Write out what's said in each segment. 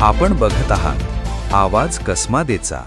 आपण बघत आहात आवाज कसमादेचा।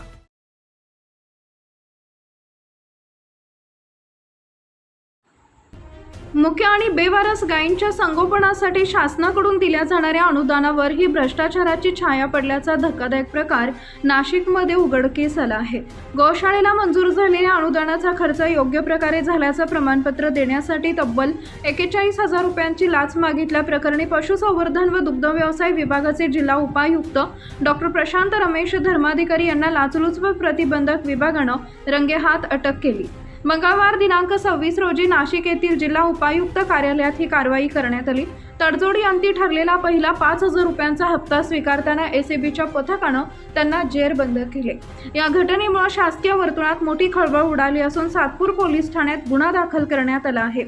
मुख्य आणि बेवारस गायींच्या संगोपनासाठी शासनाकडून दिल्या जाणाऱ्या अनुदानावर ही भ्रष्टाचाराची छाया पडल्याचा धक्कादायक प्रकार नाशिकमध्ये उघडकीस आला आहे। गौशाळेला मंजूर झालेल्या अनुदानाचा खर्च योग्य प्रकारे झाल्याचं प्रमाणपत्र देण्यासाठी तब्बल 41,000 रुपयांची लाच मागितल्याप्रकरणी पशुसंवर्धन व दुग्ध व्यवसाय विभागाचे जिल्हा उपायुक्त डॉक्टर प्रशांत रमेश धर्माधिकारी यांना लाचलुचपत प्रतिबंधक विभागानं रंगेहात अटक केली। मंगळवार दिनांक 26 रोजी नाशिक येथील जिल्हा उपायुक्त कार्यालयात ही कारवाई करण्यात आली। तडजोडी अंती ठरलेला पहिला 5,000 रुपयांचा हप्ता स्वीकारताना एसीबीच्या पथकानं त्यांना जेरबंद केले। या घटनेमुळे शासकीय वर्तुळात मोठी खळबळ उडाली असून सातपूर पोलीस ठाण्यात गुन्हा दाखल करण्यात आला आहे।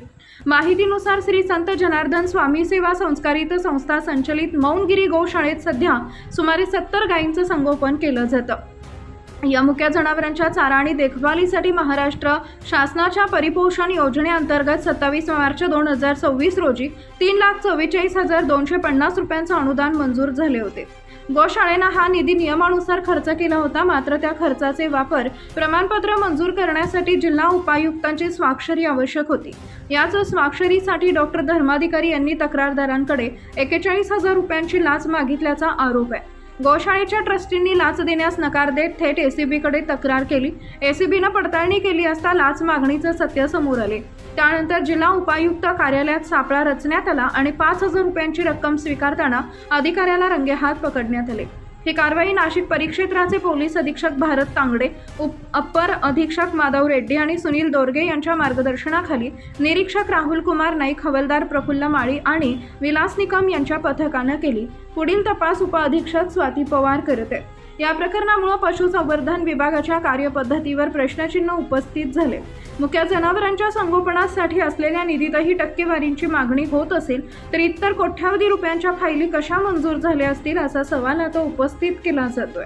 माहितीनुसार श्री संत जनार्दन स्वामी सेवा संस्कारित संस्था संचलित मौनगिरी गौशाळेत सध्या सुमारे 70 गायींचं संगोपन केलं जातं। या मुख्य जनावरांच्या चारा आणि देखभालीसाठी महाराष्ट्र शासनाच्या परिपोषण योजनेअंतर्गत 27 मार्च 2026 रोजी 3,44,250 रुपयांचं अनुदान मंजूर झाले होते। गौशाळेनं हा निधी नियमानुसार खर्च केला होता, मात्र त्या खर्चाचे वापर प्रमाणपत्र मंजूर करण्यासाठी जिल्हा उपायुक्तांची स्वाक्षरी आवश्यक होती। याच स्वाक्षरीसाठी डॉक्टर धर्माधिकारी यांनी तक्रारदारांकडे 41,000 रुपयांची लाच मागितल्याचा आरोप आहे। गौशाळेच्या ट्रस्टींनी लाच देण्यास नकार देत थेट एसीबीकडे तक्रार केली। एसीबीनं पडताळणी केली असता लाच मागणीचं सत्य समोर आले। त्यानंतर जिल्हा उपायुक्त कार्यालयात सापळा रचण्यात आला आणि 5,000 रुपयांची रक्कम स्वीकारताना अधिकाऱ्याला रंगेहात पकडण्यात आले। ही कारवाई नाशिक परिक्षेत्राचे पोलीस अधीक्षक भारत तांगडे, अप्पर अधीक्षक माधव रेड्डी आणि सुनील दोरगे यांच्या मार्गदर्शनाखाली निरीक्षक राहुल कुमार नाईक, हवालदार प्रफुल्ल माळी आणि विलास निकम यांच्या पथकानं केली। पुढील तपास उपअधीक्षक स्वाती पवार करते। या प्रकरणामुळे पशुसंवर्धन विभागाच्या कार्यपद्धतीवर प्रश्नचिन्ह उपस्थित झाले। मुख्य जनावरांच्या संगोपनासाठी असलेल्या निधीतही टक्केवारीची मागणी होत असेल तर इतर कोट्यावधी रुपयांच्या फायली कशा मंजूर झाल्या असतील असा सवाल आता उपस्थित केला जातोय।